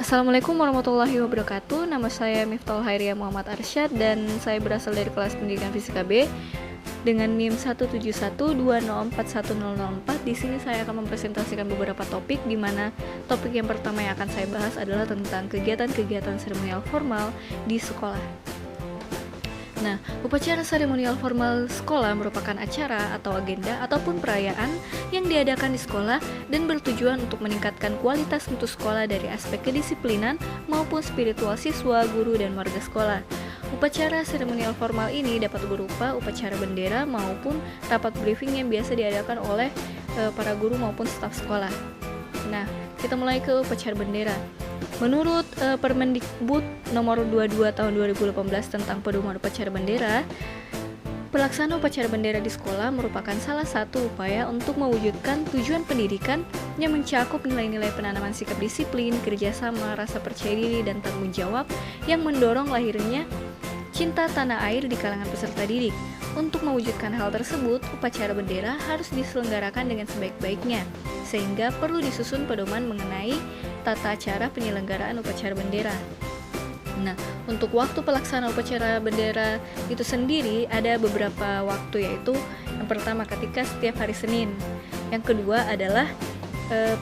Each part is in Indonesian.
Assalamualaikum warahmatullahi wabarakatuh. Nama saya Miftahul Hairiyah Muhammad Arsyad dan saya berasal dari kelas Pendidikan Fisika B dengan NIM 17120410004. Di sini saya akan mempresentasikan beberapa topik, di mana topik yang pertama yang akan saya bahas adalah tentang kegiatan-kegiatan seremonial formal di sekolah. Nah, upacara seremonial formal sekolah merupakan acara atau agenda ataupun perayaan yang diadakan di sekolah dan bertujuan untuk meningkatkan kualitas mutu sekolah dari aspek kedisiplinan maupun spiritual siswa, guru, dan warga sekolah. Upacara seremonial formal ini dapat berupa upacara bendera maupun rapat briefing yang biasa diadakan oleh para guru maupun staf sekolah. Nah, kita mulai ke upacara bendera. Menurut Permendikbud nomor 22 tahun 2018 tentang pedoman upacara bendera, pelaksanaan upacara bendera di sekolah merupakan salah satu upaya untuk mewujudkan tujuan pendidikan yang mencakup nilai-nilai penanaman sikap disiplin, kerjasama, rasa percaya diri, dan tanggung jawab yang mendorong lahirnya cinta tanah air di kalangan peserta didik. Untuk mewujudkan hal tersebut, upacara bendera harus diselenggarakan dengan sebaik-baiknya, sehingga perlu disusun pedoman mengenai tata cara penyelenggaraan upacara bendera. Nah, untuk waktu pelaksanaan upacara bendera itu sendiri ada beberapa waktu, yaitu yang pertama ketika setiap hari Senin, yang kedua adalah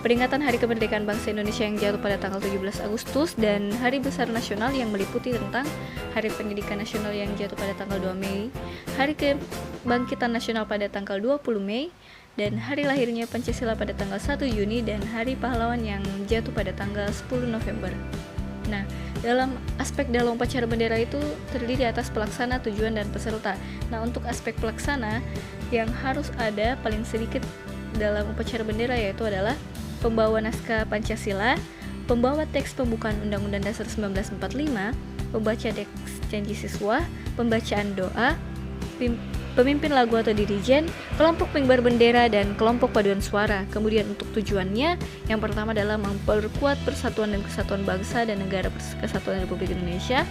peringatan Hari Kemerdekaan Bangsa Indonesia yang jatuh pada tanggal 17 Agustus dan Hari Besar Nasional yang meliputi tentang Hari Pendidikan Nasional yang jatuh pada tanggal 2 Mei, Hari Kebangkitan Nasional pada tanggal 20 Mei, dan hari lahirnya Pancasila pada tanggal 1 Juni dan Hari Pahlawan yang jatuh pada tanggal 10 November. Nah, dalam upacara bendera itu terdiri atas pelaksana, tujuan, dan peserta. Nah, untuk aspek pelaksana yang harus ada paling sedikit dalam upacara bendera yaitu adalah pembawa naskah Pancasila, pembawa teks pembukaan Undang-Undang Dasar 1945, pembaca teks janji siswa, pembacaan doa, pemimpin lagu atau dirijen, kelompok pengibar bendera, dan kelompok paduan suara. Kemudian untuk tujuannya, yang pertama adalah memperkuat persatuan dan kesatuan bangsa dan negara kesatuan Republik Indonesia,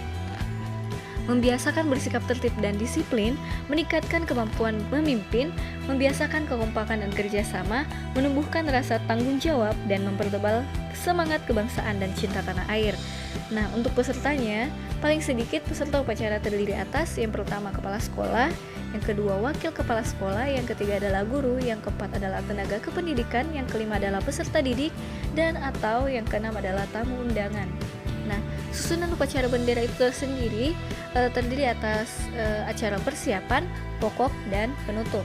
membiasakan bersikap tertib dan disiplin, meningkatkan kemampuan memimpin, membiasakan kekompakan dan kerjasama, menumbuhkan rasa tanggung jawab, dan mempertebal semangat kebangsaan dan cinta tanah air. Nah, untuk pesertanya, paling sedikit peserta upacara terdiri atas yang pertama kepala sekolah, yang kedua wakil kepala sekolah, yang ketiga adalah guru, yang keempat adalah tenaga kependidikan, yang kelima adalah peserta didik, dan atau yang keenam adalah tamu undangan. Nah, susunan upacara bendera itu sendiri terdiri atas acara persiapan, pokok, dan penutup.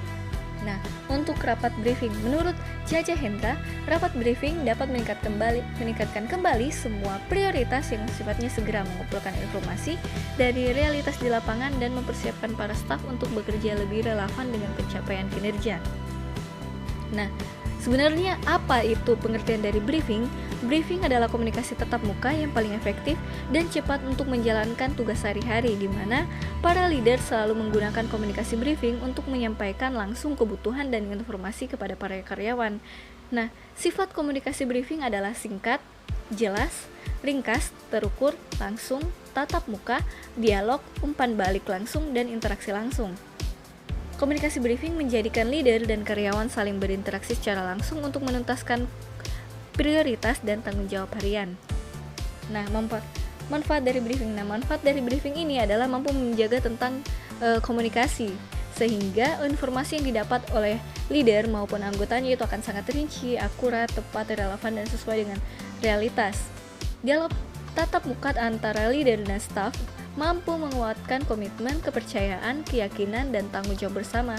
Nah, untuk rapat briefing, menurut Jaja Hendra, rapat briefing dapat meningkatkan kembali semua prioritas yang sifatnya segera mengumpulkan informasi dari realitas di lapangan dan mempersiapkan para staf untuk bekerja lebih relevan dengan pencapaian kinerja. Nah, sebenarnya apa itu pengertian dari briefing? Briefing adalah komunikasi tatap muka yang paling efektif dan cepat untuk menjalankan tugas sehari-hari, di mana para leader selalu menggunakan komunikasi briefing untuk menyampaikan langsung kebutuhan dan informasi kepada para karyawan. Nah, sifat komunikasi briefing adalah singkat, jelas, ringkas, terukur, langsung, tatap muka, dialog, umpan balik langsung, dan interaksi langsung. Komunikasi briefing menjadikan leader dan karyawan saling berinteraksi secara langsung untuk menuntaskan prioritas dan tanggung jawab harian. Nah, manfaat dari briefing. Nah, manfaat dari briefing ini adalah mampu menjaga tentang komunikasi, sehingga informasi yang didapat oleh leader maupun anggotanya itu akan sangat rinci, akurat, tepat, relevan, dan sesuai dengan realitas. Dialog tatap muka antara leader dan staff mampu menguatkan komitmen, kepercayaan, keyakinan, dan tanggung jawab bersama.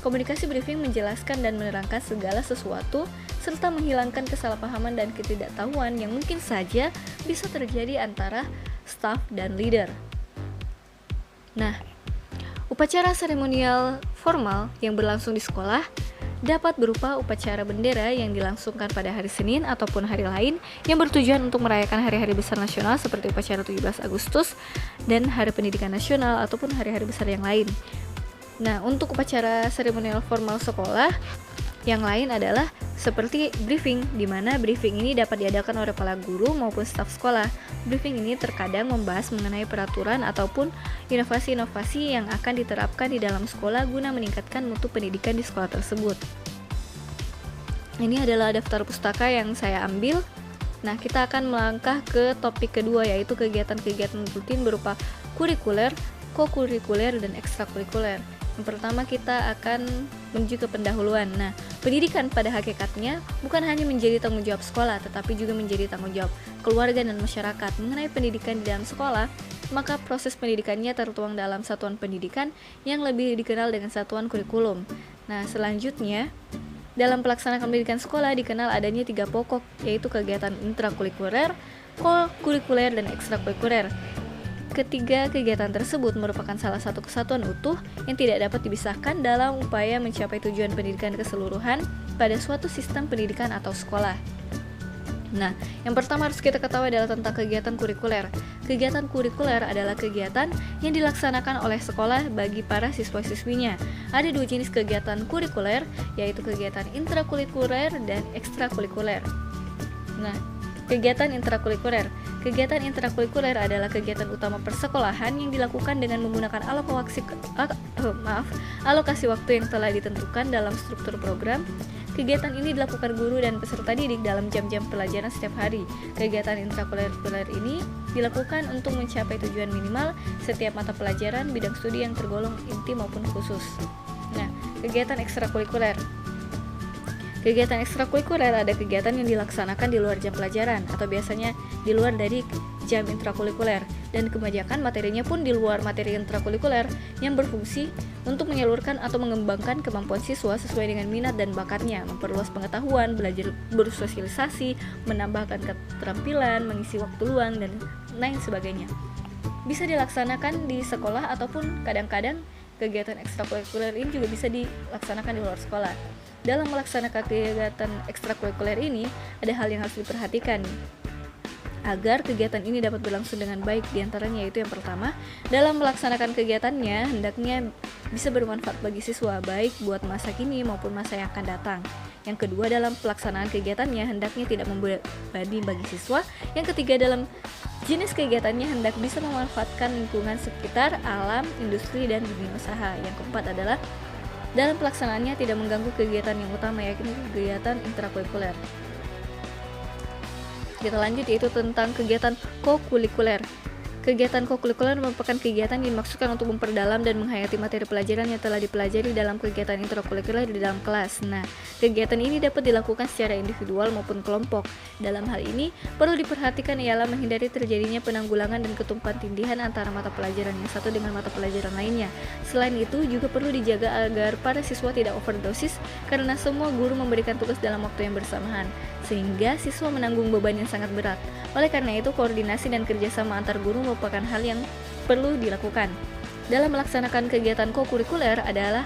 Komunikasi briefing menjelaskan dan menerangkan segala sesuatu serta menghilangkan kesalahpahaman dan ketidaktahuan yang mungkin saja bisa terjadi antara staff dan leader. Nah, upacara seremonial formal yang berlangsung di sekolah dapat berupa upacara bendera yang dilangsungkan pada hari Senin ataupun hari lain yang bertujuan untuk merayakan hari-hari besar nasional seperti upacara 17 Agustus dan Hari Pendidikan Nasional ataupun hari-hari besar yang lain. Nah, untuk upacara seremonial formal sekolah yang lain adalah seperti briefing, di mana briefing ini dapat diadakan oleh kepala guru maupun staf sekolah. Briefing ini terkadang membahas mengenai peraturan ataupun inovasi-inovasi yang akan diterapkan di dalam sekolah guna meningkatkan mutu pendidikan di sekolah tersebut. Ini adalah daftar pustaka yang saya ambil Nah, kita akan melangkah ke topik kedua, yaitu kegiatan-kegiatan rutin berupa kurikuler, kokurikuler, dan ekstrakurikuler. Yang pertama kita akan menuju ke pendahuluan. Nah, pendidikan pada hakikatnya bukan hanya menjadi tanggung jawab sekolah, tetapi juga menjadi tanggung jawab keluarga dan masyarakat. Mengenai pendidikan di dalam sekolah, maka proses pendidikannya tertuang dalam satuan pendidikan yang lebih dikenal dengan satuan kurikulum. Nah, selanjutnya dalam pelaksanaan pendidikan sekolah dikenal adanya 3 pokok, yaitu kegiatan intrakurikuler, kokurikuler, dan ekstrakurikuler. Ketiga kegiatan tersebut merupakan salah satu kesatuan utuh yang tidak dapat dipisahkan dalam upaya mencapai tujuan pendidikan keseluruhan pada suatu sistem pendidikan atau sekolah. Nah, yang pertama harus kita ketahui adalah tentang kegiatan kurikuler. Kegiatan kurikuler adalah kegiatan yang dilaksanakan oleh sekolah bagi para siswa-siswinya. Ada 2 jenis kegiatan kurikuler, yaitu kegiatan intrakurikuler dan ekstrakurikuler. Nah, kegiatan intrakurikuler. Kegiatan intrakurikuler adalah kegiatan utama persekolahan yang dilakukan dengan menggunakan alokasi waktu yang telah ditentukan dalam struktur program. Kegiatan ini dilakukan guru dan peserta didik dalam jam-jam pelajaran setiap hari. Kegiatan intrakurikuler ini dilakukan untuk mencapai tujuan minimal setiap mata pelajaran bidang studi yang tergolong inti maupun khusus. Nah, kegiatan ekstrakurikuler. Kegiatan ekstrakurikuler ada kegiatan yang dilaksanakan di luar jam pelajaran atau biasanya di luar dari jam intrakurikuler, dan kebanyakan materinya pun di luar materi intrakurikuler yang berfungsi untuk menyalurkan atau mengembangkan kemampuan siswa sesuai dengan minat dan bakatnya, memperluas pengetahuan, belajar bersosialisasi, menambahkan keterampilan, mengisi waktu luang, dan lain sebagainya. Bisa dilaksanakan di sekolah ataupun kadang-kadang kegiatan ekstrakurikuler ini juga bisa dilaksanakan di luar sekolah. Dalam melaksanakan kegiatan ekstrakurikuler ini, ada hal yang harus diperhatikan agar kegiatan ini dapat berlangsung dengan baik. Di antaranya yaitu yang pertama, dalam melaksanakan kegiatannya hendaknya bisa bermanfaat bagi siswa, baik buat masa kini maupun masa yang akan datang. Yang kedua, dalam pelaksanaan kegiatannya hendaknya tidak membebani bagi siswa. Yang ketiga, dalam jenis kegiatannya hendak bisa memanfaatkan lingkungan sekitar, alam, industri, dan dunia usaha. Yang keempat adalah dalam pelaksanaannya tidak mengganggu kegiatan yang utama, yaitu kegiatan intrakurikuler. Kita lanjut, yaitu tentang kegiatan kokurikuler. Kegiatan kokurikuler merupakan kegiatan yang dimaksudkan untuk memperdalam dan menghayati materi pelajaran yang telah dipelajari dalam kegiatan intrakurikuler di dalam kelas. Nah, kegiatan ini dapat dilakukan secara individual maupun kelompok. Dalam hal ini, perlu diperhatikan ialah menghindari terjadinya penanggulangan dan ketumpahan tindihan antara mata pelajaran yang satu dengan mata pelajaran lainnya. Selain itu, juga perlu dijaga agar para siswa tidak overdosis karena semua guru memberikan tugas dalam waktu yang bersamaan, sehingga siswa menanggung beban yang sangat berat. Oleh karena itu, koordinasi dan kerjasama antar guru merupakan hal yang perlu dilakukan. Dalam melaksanakan kegiatan kokurikuler ada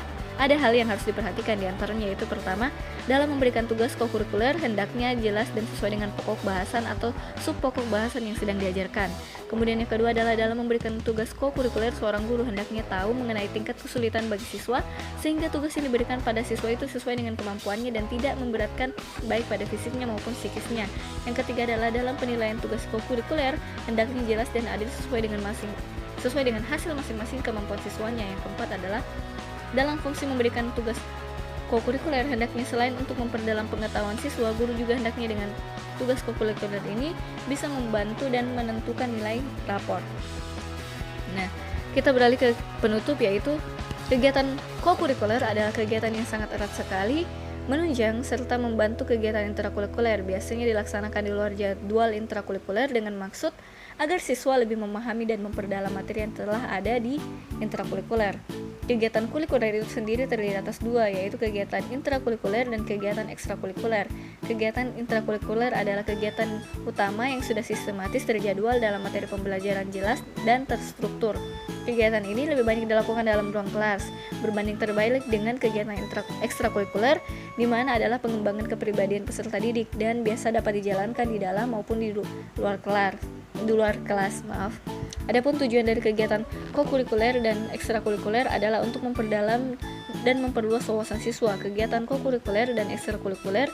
hal yang harus diperhatikan, diantaranya yaitu pertama, dalam memberikan tugas kokurikuler hendaknya jelas dan sesuai dengan pokok bahasan atau subpokok bahasan yang sedang diajarkan. Kemudian yang kedua adalah dalam memberikan tugas kokurikuler, seorang guru hendaknya tahu mengenai tingkat kesulitan bagi siswa sehingga tugas yang diberikan pada siswa itu sesuai dengan kemampuannya dan tidak memberatkan baik pada fisiknya maupun psikisnya. Yang ketiga adalah dalam penilaian tugas kokurikuler hendaknya jelas dan adil sesuai dengan hasil masing-masing kemampuan siswanya. Yang keempat adalah dalam fungsi memberikan tugas kokurikuler hendaknya selain untuk memperdalam pengetahuan siswa, guru juga hendaknya dengan tugas kokurikuler ini bisa membantu dan menentukan nilai rapor. Nah, kita beralih ke penutup, yaitu kegiatan kokurikuler adalah kegiatan yang sangat erat sekali menunjang serta membantu kegiatan intrakurikuler. Biasanya dilaksanakan di luar jadwal intrakurikuler dengan maksud agar siswa lebih memahami dan memperdalam materi yang telah ada di intrakurikuler. Kegiatan kurikuler itu sendiri terdiri atas 2, yaitu kegiatan intrakurikuler dan kegiatan ekstrakurikuler. Kegiatan intrakurikuler adalah kegiatan utama yang sudah sistematis terjadwal dalam materi pembelajaran jelas dan terstruktur. Kegiatan ini lebih banyak dilakukan dalam ruang kelas, berbanding terbalik dengan kegiatan ekstrakurikuler, di mana adalah pengembangan kepribadian peserta didik dan biasa dapat dijalankan di dalam maupun di luar kelas. Adapun tujuan dari kegiatan kokurikuler dan ekstrakurikuler adalah untuk memperdalam dan memperluas wawasan siswa. Kegiatan kokurikuler dan ekstrakurikuler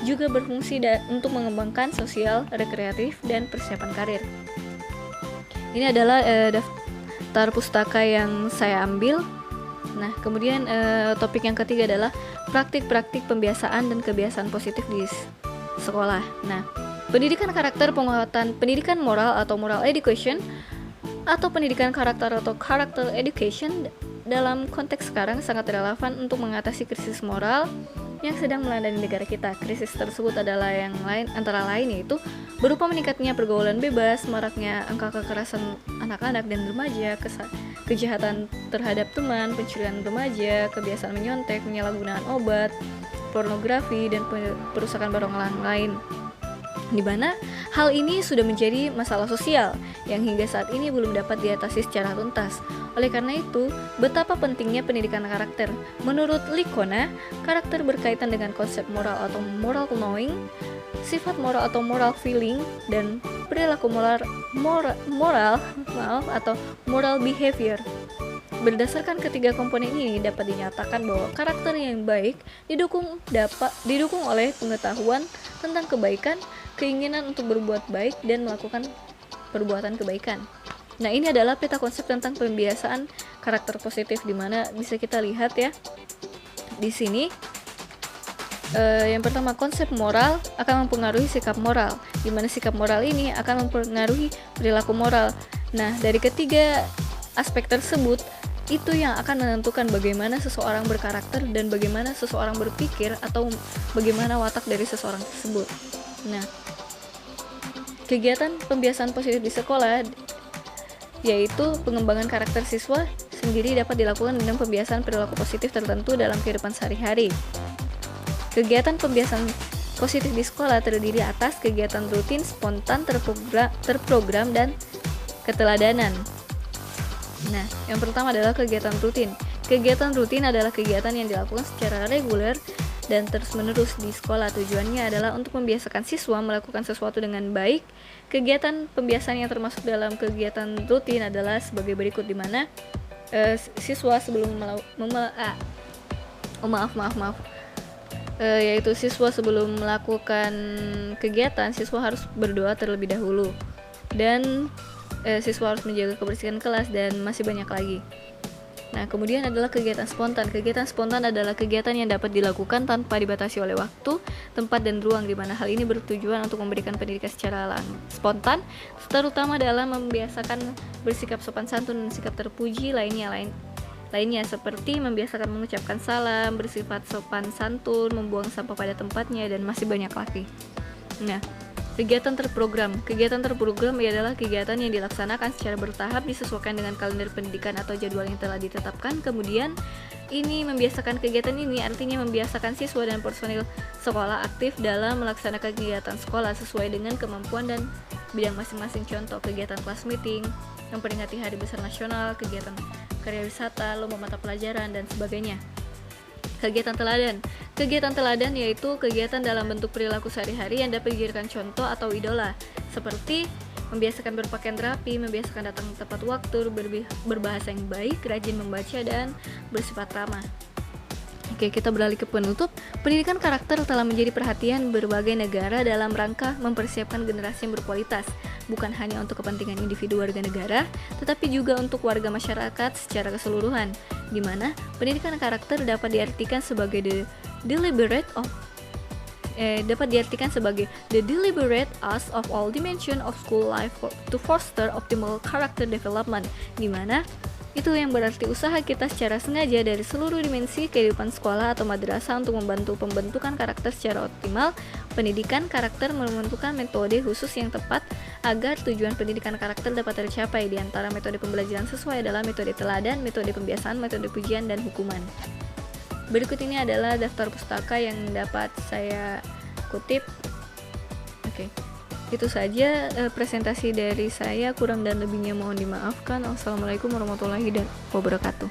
juga berfungsi untuk mengembangkan sosial, rekreatif, dan persiapan karir. Ini adalah daftar pustaka yang saya ambil. Nah, kemudian topik yang ketiga adalah praktik-praktik pembiasaan dan kebiasaan positif di sekolah. Nah, Pendidikan karakter, penguatan pendidikan moral atau moral education, atau pendidikan karakter atau character education dalam konteks sekarang sangat relevan untuk mengatasi krisis moral yang sedang melanda di negara kita. Krisis tersebut adalah antara lain yaitu berupa meningkatnya pergaulan bebas, maraknya angka kekerasan anak-anak dan remaja, kejahatan terhadap teman, pencurian remaja, kebiasaan menyontek, penyalahgunaan obat, pornografi, dan perusakan barang lain, di mana hal ini sudah menjadi masalah sosial yang hingga saat ini belum dapat diatasi secara tuntas. Oleh karena itu, betapa pentingnya pendidikan karakter. Menurut Licona, karakter berkaitan dengan konsep moral atau moral knowing, sifat moral atau moral feeling, dan perilaku moral atau moral behavior. Berdasarkan ketiga komponen ini dapat dinyatakan bahwa karakter yang baik didukung oleh pengetahuan tentang kebaikan, keinginan untuk berbuat baik dan melakukan perbuatan kebaikan. Nah, ini adalah peta konsep tentang pembiasaan karakter positif, di mana bisa kita lihat ya. Di sini yang pertama, konsep moral akan mempengaruhi sikap moral, di mana sikap moral ini akan mempengaruhi perilaku moral. Nah, dari ketiga aspek tersebut itu yang akan menentukan bagaimana seseorang berkarakter dan bagaimana seseorang berpikir atau bagaimana watak dari seseorang tersebut. Nah, kegiatan pembiasaan positif di sekolah yaitu pengembangan karakter siswa sendiri dapat dilakukan dengan pembiasaan perilaku positif tertentu dalam kehidupan sehari-hari. Kegiatan pembiasaan positif di sekolah terdiri atas kegiatan rutin, spontan, terprogram, dan keteladanan. Nah, yang pertama adalah kegiatan rutin. Kegiatan rutin adalah kegiatan yang dilakukan secara reguler dan terus-menerus di sekolah. Tujuannya adalah untuk membiasakan siswa melakukan sesuatu dengan baik. Kegiatan pembiasaan yang termasuk dalam kegiatan rutin adalah sebagai berikut, di mana siswa sebelum yaitu siswa sebelum melakukan kegiatan, siswa harus berdoa terlebih dahulu, dan siswa harus menjaga kebersihan kelas, dan masih banyak lagi. Nah, kemudian adalah kegiatan spontan. Kegiatan spontan adalah kegiatan yang dapat dilakukan tanpa dibatasi oleh waktu, tempat, dan ruang, di mana hal ini bertujuan untuk memberikan pendidikan secara spontan, terutama dalam membiasakan bersikap sopan santun dan sikap terpuji lainnya, seperti membiasakan mengucapkan salam, bersifat sopan santun, membuang sampah pada tempatnya, dan masih banyak lagi. Nah, kegiatan terprogram. Kegiatan terprogram adalah kegiatan yang dilaksanakan secara bertahap disesuaikan dengan kalender pendidikan atau jadwal yang telah ditetapkan. Kemudian ini membiasakan kegiatan ini artinya membiasakan siswa dan personil sekolah aktif dalam melaksanakan kegiatan sekolah sesuai dengan kemampuan dan bidang masing-masing. Contoh, kegiatan kelas meeting, memperingati Hari Besar Nasional, kegiatan karya wisata, lomba mata pelajaran, dan sebagainya. Kegiatan teladan. Kegiatan teladan yaitu kegiatan dalam bentuk perilaku sehari-hari yang dapat dijadikan contoh atau idola, seperti membiasakan berpakaian rapi, membiasakan datang tepat waktu, berbahasa yang baik, rajin membaca, dan bersifat ramah. Oke, kita beralih ke penutup. Pendidikan karakter telah menjadi perhatian berbagai negara dalam rangka mempersiapkan generasi yang berkualitas, bukan hanya untuk kepentingan individu warga negara, tetapi juga untuk warga masyarakat secara keseluruhan, di mana pendidikan karakter dapat diartikan sebagai the deliberate use of all dimension of school life to foster optimal character development, di mana itu yang berarti usaha kita secara sengaja dari seluruh dimensi kehidupan sekolah atau madrasah untuk membantu pembentukan karakter secara optimal. Pendidikan karakter menentukan metode khusus yang tepat agar tujuan pendidikan karakter dapat tercapai. Di antara metode pembelajaran sesuai adalah metode teladan, metode pembiasaan, metode pujian, dan hukuman. Berikut ini adalah daftar pustaka yang dapat saya kutip. Oke. Itu saja presentasi dari saya, kurang dan lebihnya mohon dimaafkan. Wassalamualaikum warahmatullahi wabarakatuh.